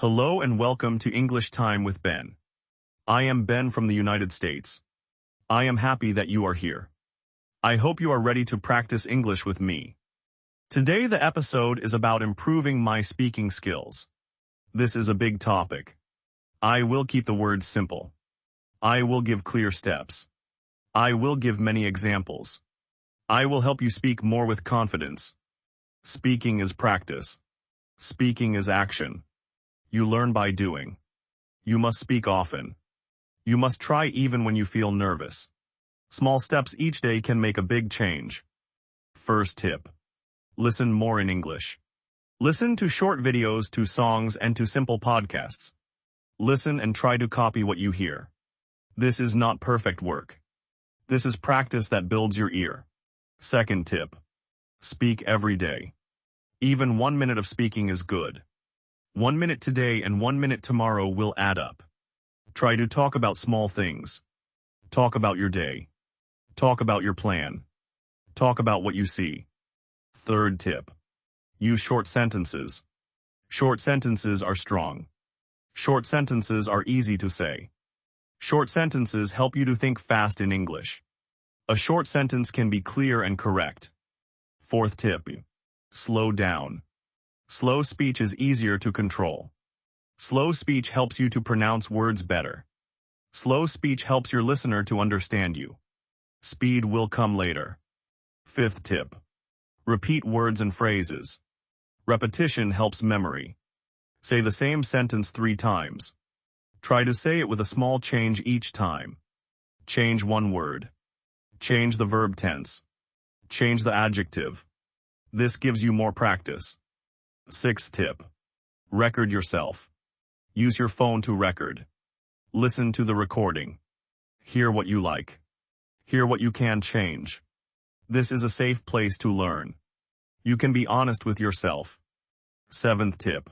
Hello and welcome to English Time with Ben. I am Ben from the United States. I am happy that you are here. I hope you are ready to practice English with me. Today the episode is about improving my speaking skills. This is a big topic. I will keep the words simple. I will give clear steps. I will give many examples. I will help you speak more with confidence. Speaking is practice. Speaking is action. You learn by doing. You must speak often. You must try even when you feel nervous. Small steps each day can make a big change. First tip. Listen more in English. Listen to short videos, to songs, and to simple podcasts. Listen and try to copy what you hear. This is not perfect work. This is practice that builds your ear. Second tip. Speak every day. Even 1 minute of speaking is good. 1 minute today and 1 minute tomorrow will add up. Try to talk about small things. Talk about your day. Talk about your plan. Talk about what you see. Third tip. Use short sentences. Short sentences are strong. Short sentences are easy to say. Short sentences help you to think fast in English. A short sentence can be clear and correct. Fourth tip. Slow down. Slow speech is easier to control. Slow speech helps you to pronounce words better. Slow speech helps your listener to understand you. Speed will come later. Fifth tip. Repeat words and phrases. Repetition helps memory. Say the same sentence 3 times. Try to say it with a small change each time. Change one word. Change the verb tense. Change the adjective. This gives you more practice. Sixth tip. Record yourself. Use your phone to record. Listen to the recording. Hear what you like. Hear what you can change. This is a safe place to learn. You can be honest with yourself. Seventh tip.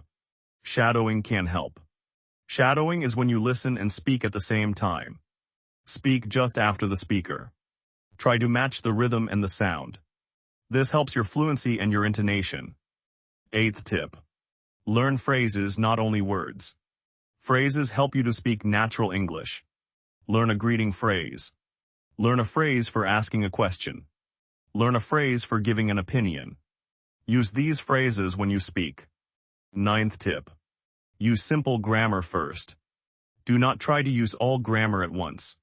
Shadowing can help. Shadowing is when you listen and speak at the same time. Speak just after the speaker. Try to match the rhythm and the sound. This helps your fluency and your intonation. Eighth tip. Learn phrases, not only words. Phrases help you to speak natural English. Learn a greeting phrase. Learn a phrase for asking a question. Learn a phrase for giving an opinion. Use these phrases when you speak. Ninth tip. Use simple grammar first. Do not try to use all grammar at once.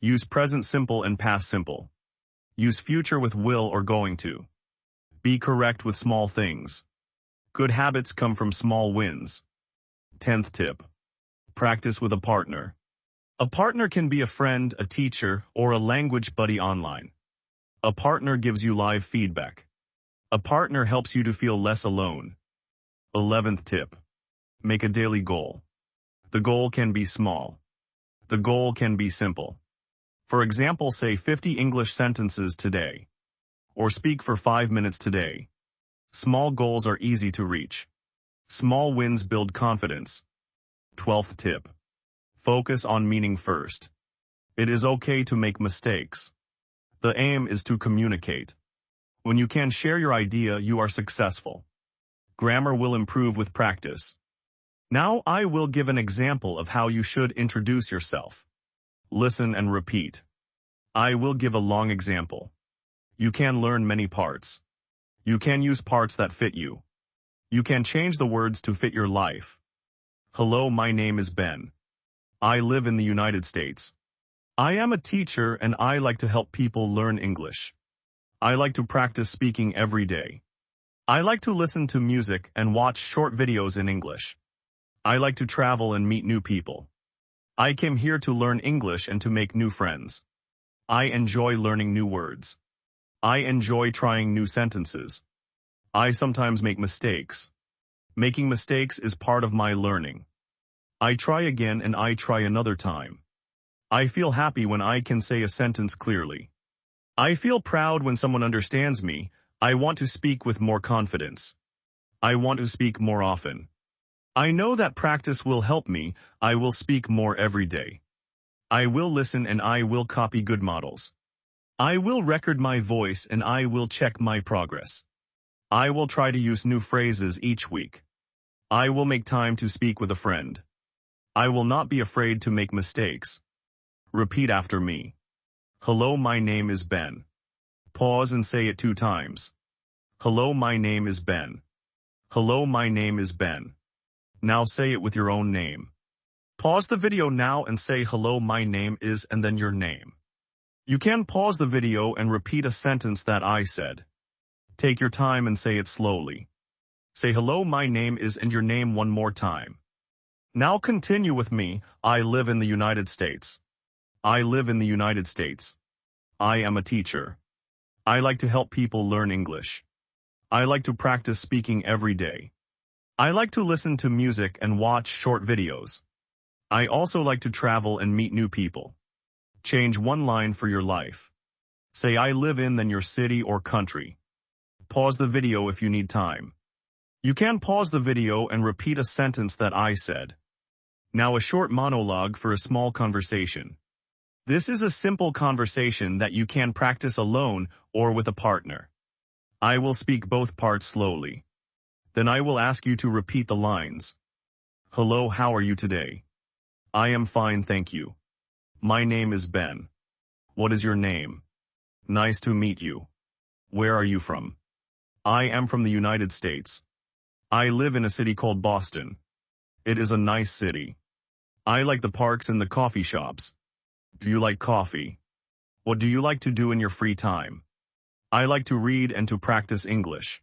Use present simple and past simple. Use future with will or going to. Be correct with small things. Good habits come from small wins. 10th tip. Practice with a partner. A partner can be a friend, a teacher, or a language buddy online. A partner gives you live feedback. A partner helps you to feel less alone. 11th tip. Make a daily goal. The goal can be small. The goal can be simple. For example, say 50 English sentences today. Or speak for 5 minutes today. Small goals are easy to reach. Small wins build confidence. 12th tip. Focus on meaning first. It is okay to make mistakes. The aim is to communicate. When you can share your idea, you are successful. Grammar will improve with practice. Now I will give an example of how you should introduce yourself. Listen and repeat. I will give a long example. You can learn many parts. You can use parts that fit you. You can change the words to fit your life. Hello, my name is Ben. I live in the United States. I am a teacher and I like to help people learn English. I like to practice speaking every day. I like to listen to music and watch short videos in English. I like to travel and meet new people. I came here to learn English and to make new friends. I enjoy learning new words. I enjoy trying new sentences. I sometimes make mistakes. Making mistakes is part of my learning. I try again and I try another time. I feel happy when I can say a sentence clearly. I feel proud when someone understands me. I want to speak with more confidence. I want to speak more often. I know that practice will help me. I will speak more every day. I will listen and I will copy good models. I will record my voice and I will check my progress. I will try to use new phrases each week. I will make time to speak with a friend. I will not be afraid to make mistakes. Repeat after me. Hello, my name is Ben. Pause and say it 2 times. Hello, my name is Ben. Hello, my name is Ben. Now say it with your own name. Pause the video now and say hello, my name is and then your name. You can pause the video and repeat a sentence that I said. Take your time and say it slowly. Say hello, my name is and your name one more time. Now continue with me. I live in the United States. I live in the United States. I am a teacher. I like to help people learn English. I like to practice speaking every day. I like to listen to music and watch short videos. I also like to travel and meet new people. Change one line for your life. Say I live in then your city or country. Pause the video if you need time. You can pause the video and repeat a sentence that I said. Now a short monologue for a small conversation. This is a simple conversation that you can practice alone or with a partner. I will speak both parts slowly. Then I will ask you to repeat the lines. Hello, how are you today? I am fine, thank you. My name is Ben. What is your name? Nice to meet you. Where are you from? I am from the United States. I live in a city called Boston. It is a nice city. I like the parks and the coffee shops. Do you like coffee? What do you like to do in your free time? I like to read and to practice English.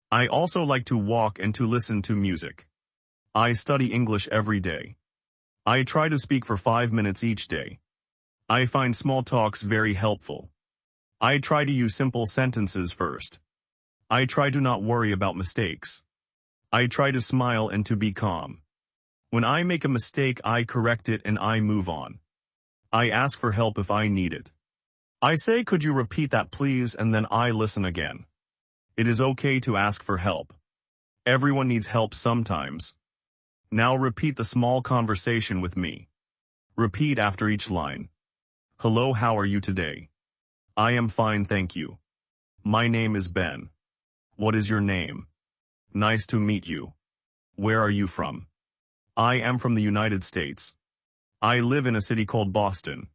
I also like to walk and to listen to music. I study English every day. I try to speak for 5 minutes each day. I find small talks very helpful. I try to use simple sentences first. I try to not worry about mistakes. I try to smile and to be calm. When I make a mistake, I correct it and I move on. I ask for help if I need it. I say, could you repeat that please, and then I listen again. It is okay to ask for help. Everyone needs help sometimes. Now repeat the small conversation with me. Repeat after each line. Hello, how are you today? I am fine, thank you. My name is Ben. What is your name? Nice to meet you. Where are you from? I am from the United States. I live in a city called Boston.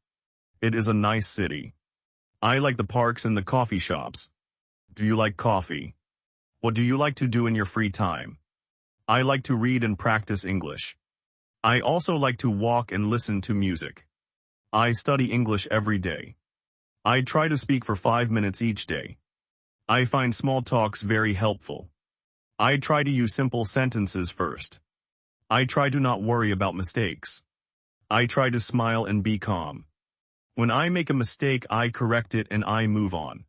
It is a nice city. I like the parks and the coffee shops. Do you like coffee? What do you like to do in your free time? I like to read and practice English. I also like to walk and listen to music. I study English every day. I try to speak for 5 minutes each day. I find small talks very helpful. I try to use simple sentences first. I try to not worry about mistakes. I try to smile and be calm. When I make a mistake, I correct it and I move on.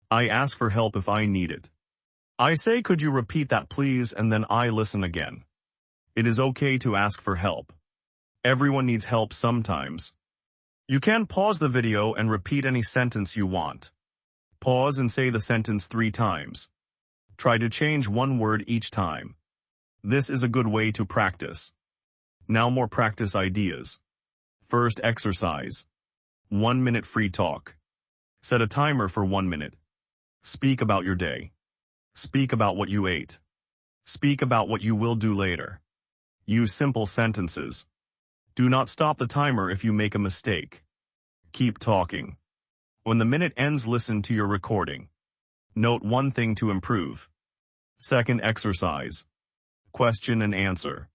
I ask for help if I need it. I say, could you repeat that please, and then I listen again. It is okay to ask for help. Everyone needs help sometimes. You can pause the video and repeat any sentence you want. Pause and say the sentence 3 times. Try to change one word each time. This is a good way to practice. Now more practice ideas. First exercise. 1 minute free talk. Set a timer for 1 minute. Speak about your day. Speak about what you ate. Speak about what you will do later. Use simple sentences. Do not stop the timer if you make a mistake. Keep talking. When the minute ends, listen to your recording. Note one thing to improve. Second exercise. Question and answer.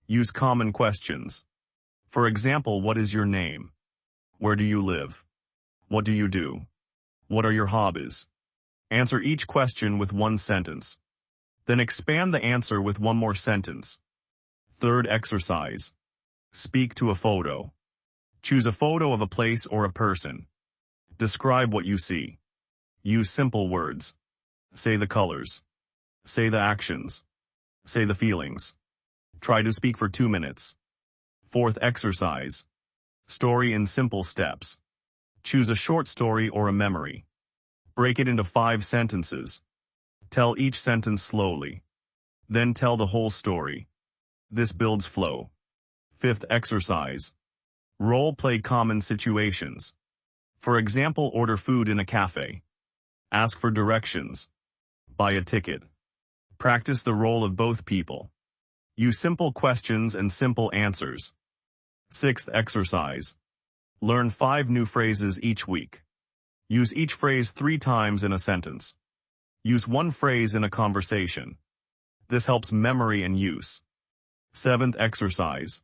Use common questions. For example, what is your name? Where do you live? What do you do? What are your hobbies? Answer each question with 1 sentence. Then expand the answer with 1 more sentence. Third exercise. Speak to a photo. Choose a photo of a place or a person. Describe what you see. Use simple words. Say the colors. Say the actions. Say the feelings. Try to speak for 2 minutes. Fourth exercise. Story in simple steps. Choose a short story or a memory. Break it into 5 sentences. Tell each sentence slowly. Then tell the whole story. This builds flow. Fifth exercise. Role-play common situations. For example, order food in a cafe. Ask for directions. Buy a ticket. Practice the role of both people. Use simple questions and simple answers. Sixth exercise. Learn 5 new phrases each week. Use each phrase 3 times in a sentence. Use one phrase in a conversation. This helps memory and use. Seventh exercise.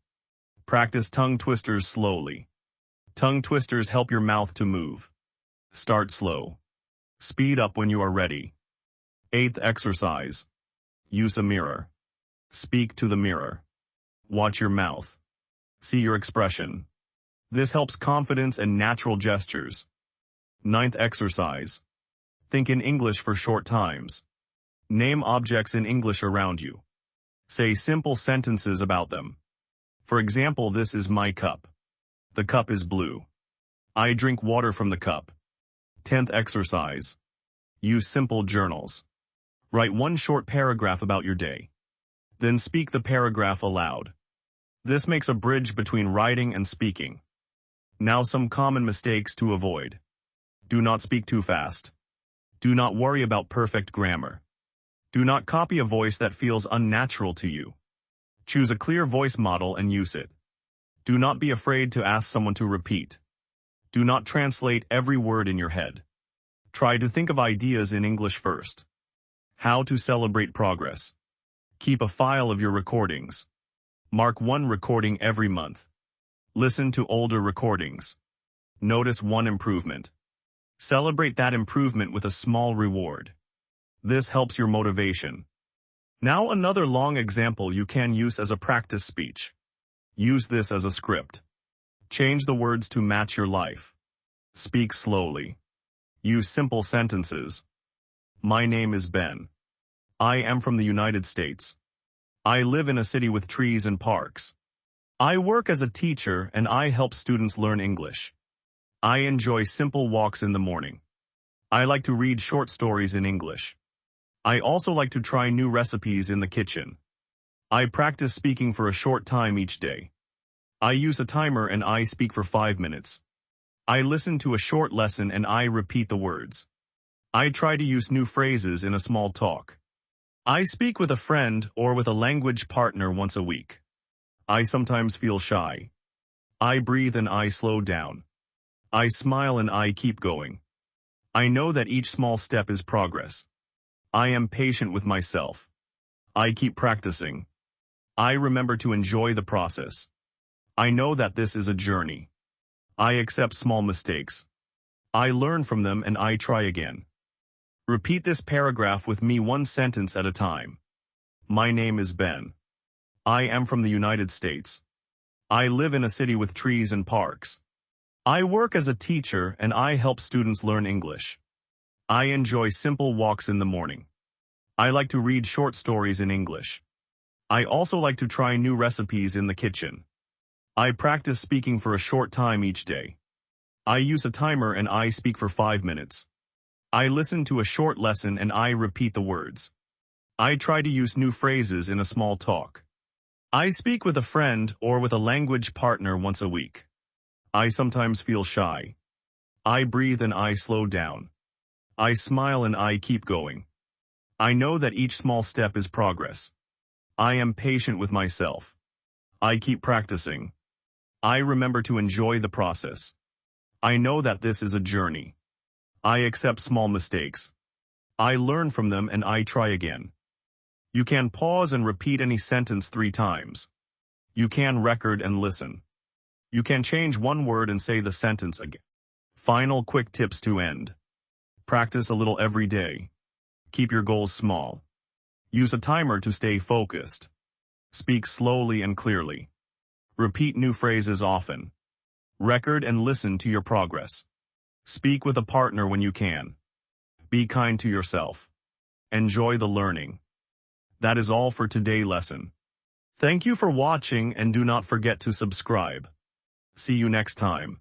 Practice tongue twisters slowly. Tongue twisters help your mouth to move. Start slow. Speed up when you are ready. Eighth exercise. Use a mirror. Speak to the mirror. Watch your mouth. See your expression. This helps confidence and natural gestures. Ninth exercise. Think in English for short times. Name objects in English around you. Say simple sentences about them. For example, this is my cup. The cup is blue. I drink water from the cup. 10th exercise. Use simple journals. Write one short paragraph about your day. Then speak the paragraph aloud. This makes a bridge between writing and speaking. Now some common mistakes to avoid. Do not speak too fast. Do not worry about perfect grammar. Do not copy a voice that feels unnatural to you. Choose a clear voice model and use it. Do not be afraid to ask someone to repeat. Do not translate every word in your head. Try to think of ideas in English first. How to celebrate progress. Keep a file of your recordings. Mark one recording every month. Listen to older recordings. Notice one improvement. Celebrate that improvement with a small reward. This helps your motivation. Now another long example you can use as a practice speech. Use this as a script. Change the words to match your life. Speak slowly. Use simple sentences. My name is Ben. I am from the United States. I live in a city with trees and parks. I work as a teacher and I help students learn English. I enjoy simple walks in the morning. I like to read short stories in English. I also like to try new recipes in the kitchen. I practice speaking for a short time each day. I use a timer and I speak for 5 minutes. I listen to a short lesson and I repeat the words. I try to use new phrases in a small talk. I speak with a friend or with a language partner once a week. I sometimes feel shy. I breathe and I slow down. I smile and I keep going. I know that each small step is progress. I am patient with myself. I keep practicing. I remember to enjoy the process. I know that this is a journey. I accept small mistakes. I learn from them and I try again. Repeat this paragraph with me one sentence at a time. My name is Ben. I am from the United States. I live in a city with trees and parks. I work as a teacher and I help students learn English. I enjoy simple walks in the morning. I like to read short stories in English. I also like to try new recipes in the kitchen. I practice speaking for a short time each day. I use a timer and I speak for 5 minutes. I listen to a short lesson and I repeat the words. I try to use new phrases in a small talk. I speak with a friend or with a language partner once a week. I sometimes feel shy. I breathe and I slow down. I smile and I keep going. I know that each small step is progress. I am patient with myself. I keep practicing. I remember to enjoy the process. I know that this is a journey. I accept small mistakes. I learn from them and I try again. You can pause and repeat any sentence 3 times. You can record and listen. You can change one word and say the sentence again. Final quick tips to end. Practice a little every day. Keep your goals small. Use a timer to stay focused. Speak slowly and clearly. Repeat new phrases often. Record and listen to your progress. Speak with a partner when you can. Be kind to yourself. Enjoy the learning. That is all for today's lesson. Thank you for watching and do not forget to subscribe. See you next time.